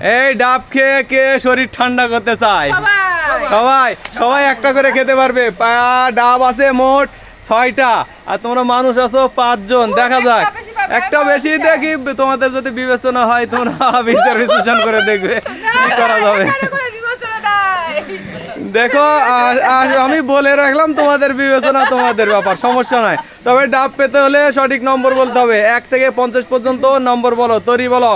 এই ডাব খেয়ে কে শরীর ঠান্ডা করতে চায়? সবাই সবাই একটা করে খেতে পারবে। ডাব আছে মোট 6টা, আর তোমরা মানুষ আছো 5 জন। দেখা যাক, একটা বেশি দেখি। তোমাদের যদি বিবেচনা হয় তোমরা বিচার বিশ্লেষণ করে দেখবে কি করা যাবে। দেখো, আমি বলে রাখলাম তোমাদের বিবেচনা তোমাদের ব্যাপার, সমস্যা নাই। তবে ডাব পেতে হলে সঠিক নম্বর বলতে হবে। 1 থেকে 50 পর্যন্ত নম্বর বলো। তরি বলো।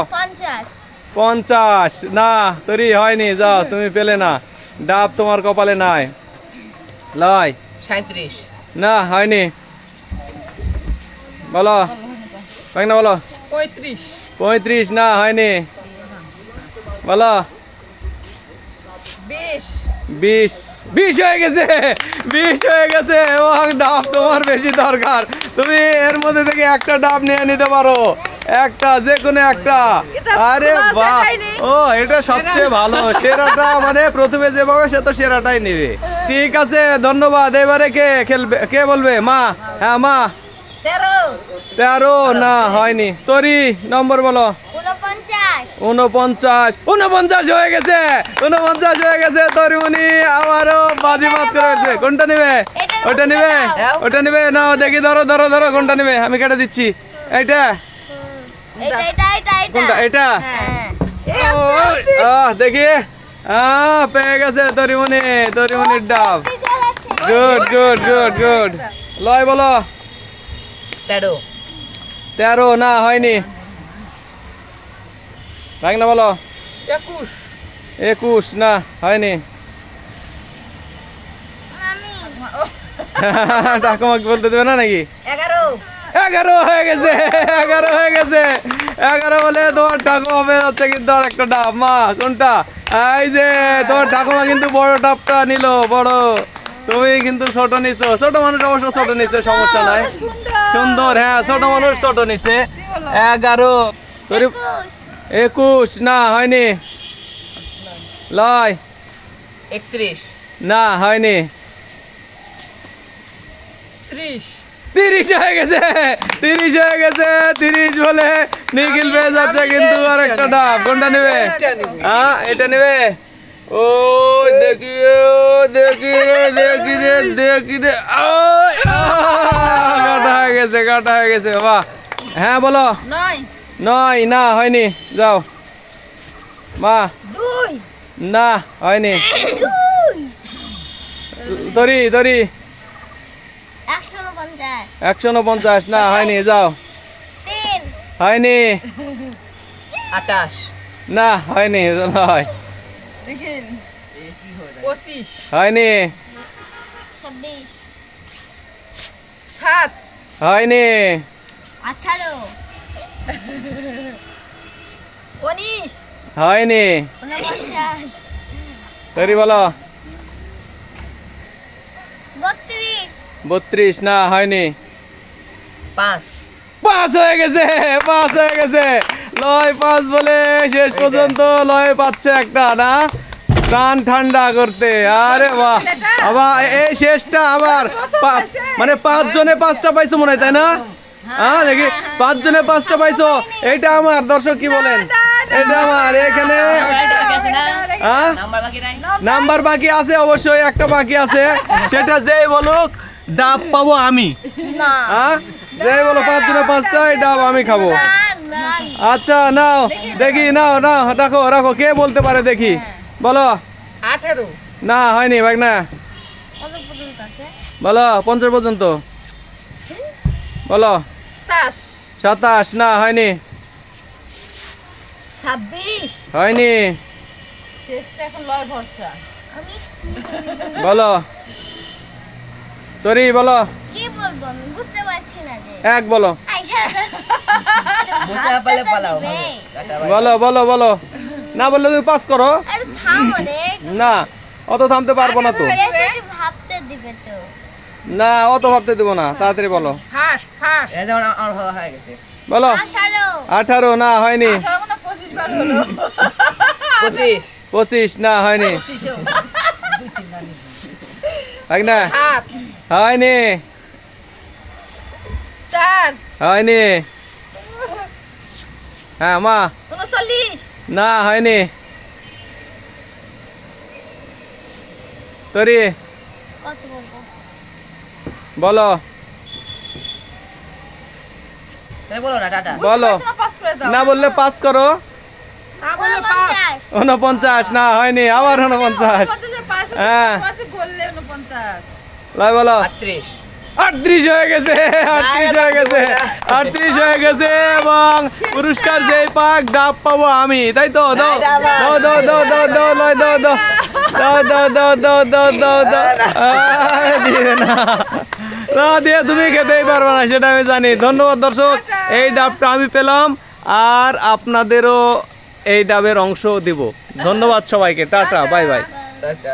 50। না, তরি হয়নি, যাও, তুমি পেলে না। ডাব তোমার কপালে নাই। লয় 37। না, হয়নি। বলো না, বলো। 35। না, হয়নি। বলো। 20 হয়ে গেছে। 20 হয়ে গেছে, এবং ডাব তোমার বেশি দরকার। তুমি এর মধ্যে থেকে একটা ডাব নিয়ে নিতে পারো, একটা, যে কোনো একটা। আরে বাহ, ও এটা সবচেয়ে ভালো, সেরাটা। মানে প্রথমে যে পাবে সে তো সেরাটাই নেবে। ঠিক আছে, ধন্যবাদ। এবারে কে খেলবে, কে বলবে? মা। হ্যাঁ, মা। 13। না, হয়নি। তরি নম্বর বলো। 49 হয়ে গেছে। 49 হয়ে গেছে। তরিমণি আবারও বাজিমাত করেছে। কোনটা নেবে? ওটা নেবে? ওটা নেবে? নাও দেখি, ধরো ধরো ধরো, কোনটা নেবে? আমি কেটে দিচ্ছি। এইটা? কোনটা? এটা? দেখি, পেয়ে গেছে তরিমণির ডাব। Good good good good. লয় বলো। 13। না, হয়নি। না বলো। 21। না, হয়নি। ঠাকুমাকে বলতে দেবে না নাকি? 11 হয়ে গেছে। 11 হয়ে গেছে। 11 বলে তোমার ঠাকুমা পেয়ে যাচ্ছে কিন্তু আর একটা ডাব। মা, কোনটা? এই যে তোমার ঠাকুমা কিন্তু বড় ডাবটা নিল, বড়। তুমি কিন্তু ছোট নিছো। ছোট মানুষ অবশ্য ছোট নিছে, সমস্যা নাই। সুন্দর, হ্যাঁ, ছোট মানুষ ছোট নিছে। 11। 21। না, হয়নি। লয় 31। না, হয়নি। 30 হয়ে গেছে। 30 হয়ে গেছে। 30 বলে নিখিল পেয়ে যাচ্ছে কিন্তু আর একটা ডাব। কোনটা নেবে? হ্যাঁ, এটা নেবে। ও দেখি, দেখি রে। কাটা হয়ে গেছে, কাটা হয়ে গেছে। বাবা, হ্যাঁ বলো। 9। না, হয়নি। যাও মা। 2। না, হয়নি। তরি 149। না, হয়নি। যাও। 3। হয়নি। 28। না, হয়নি। হয় 25। হয়নি। 26। 7। হয়নি। 18। 19। হয়নি। 49। তরি বলো। 32। 32। না, হয়নি। 5। 5 হয়ে গেছে। 5 হয়ে গেছে। লয় 5 বলে শেষ পর্যন্ত লয় পাচ্ছে একটা। না, প্রাণ ঠান্ডা করতে। আরে বাহ, আবার এই শেষটা আবার মানে 5 জনে 5টা পাইছো মনে হয়, তাই না? হ্যাঁ, দেখি 5 জনে 5টা পাইছো। এইটা আমার। দর্শক কি বলেন? এটা আমার। এখানে নাম্বার বাকি আছে, অবশ্যই একটা বাকি আছে। সেটা যেই বলুক ডাব পাবো আমি। হ্যাঁ, যেই বলো 5 জনে 5টা, এই ডাব আমি খাবো। আচ্ছা, নাও দেখি, নাও নাও, রাখো রাখো। কে বলতে পারে দেখি, বলো। 18। না, হয়নি ভাই। না, বলো। 50 পর্যন্ত বলো। 27। না, হয়নি। 26। হয়নি। শেষটা এখন লয় ভরসা। বলো। তরি বলো। কি বলবো আমি বুঝতে পারছি না যে। 1 বলো। বুঝতে পারলে পালাও। বলো বলো বলো। না বললে তুমি পাস করো। আরে থামো রে। না, অত থামতে পারবো না তো। বেশি ভাবতে দিবে তো। না, অত ভাবতে দেবো না, তাড়াতাড়ি বলো। ফার্স্ট এই যেমন আমার ভাবা হয়ে গেছে। বলো। 18। না, হয়নি। 25 বার হলো। 25। 25। না, হয়নি। তাই না? 7। হয়নি। 4। হয়নি। হ্যাঁ মা। 39। না হয়নি তরি কত বলবো? বলো তাই বলো না টাটা। বলো পাস করে দাও। না বললে পাস করো না বললে পাস। 49 49 না হয়নি আবার 49 কত যে পাস হ্যাঁ। আছে বললে 49। লাই বলো 38 38 হয়ে গেছে 38 হয়ে গেছে 38 হয়ে গেছে এবং পুরস্কার যেই পাক ডাব পাবো আমি তাই তো দাও দাও দাও দাও দাও দাও লয় দাও দাও দাও দাও দাও দাও দাও দাও দাও দিবে না না দিয়ে তুমি খেতেই পারবে না সেটা আমি জানি ধন্যবাদ দর্শক এই ডাবটা আমি পেলাম আর আপনাদেরও এই ডাবের অংশ দিব ধন্যবাদ সবাইকে টাটা বাই বাই টাটা।